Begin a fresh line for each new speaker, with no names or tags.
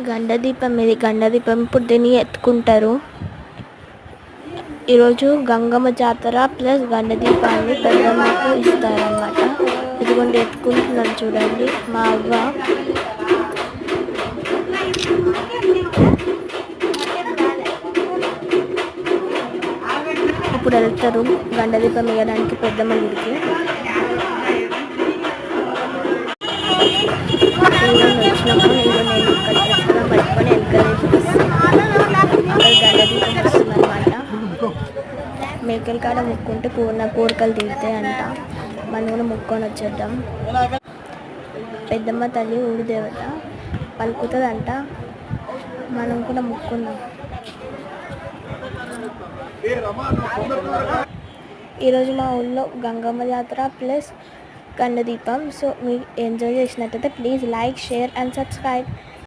గండదీపం ఇది. గండదీపం పుట్టిని ఎత్తుకుంటారు. ఈరోజు గంగమ్మ జాతర ప్లస్ గండదీపాన్ని పెద్దమ్మకు ఇస్తారన్నమాట. ఇదిగోండి ఎత్తుకుంటున్నాను చూడండి మా అవ్వ. ఇప్పుడు వెళ్తారు గండదీపం వేయడానికి పెద్దమ్మ గుడికి. వచ్చినప్పుడు నేను ఇక్కడ ప్రస్తుతం పట్టుకొని గండదీపం వస్తుందన్నమాట. మేకల కాడ ముక్కుంటే కోరికలు తీరుతాయి అంట. మనం కూడా ముక్కొని వచ్చేద్దాం. పెద్దమ్మ తల్లి ఊరి దేవత పలుకుతుందంట. మనం కూడా ముక్కుందాం. ఈరోజు మా ఊళ్ళో గంగమ్మ జాతర ప్లస్ గండదీపం. సో మీరు ఎంజాయ్ చేసినట్టయితే please like, share and subscribe.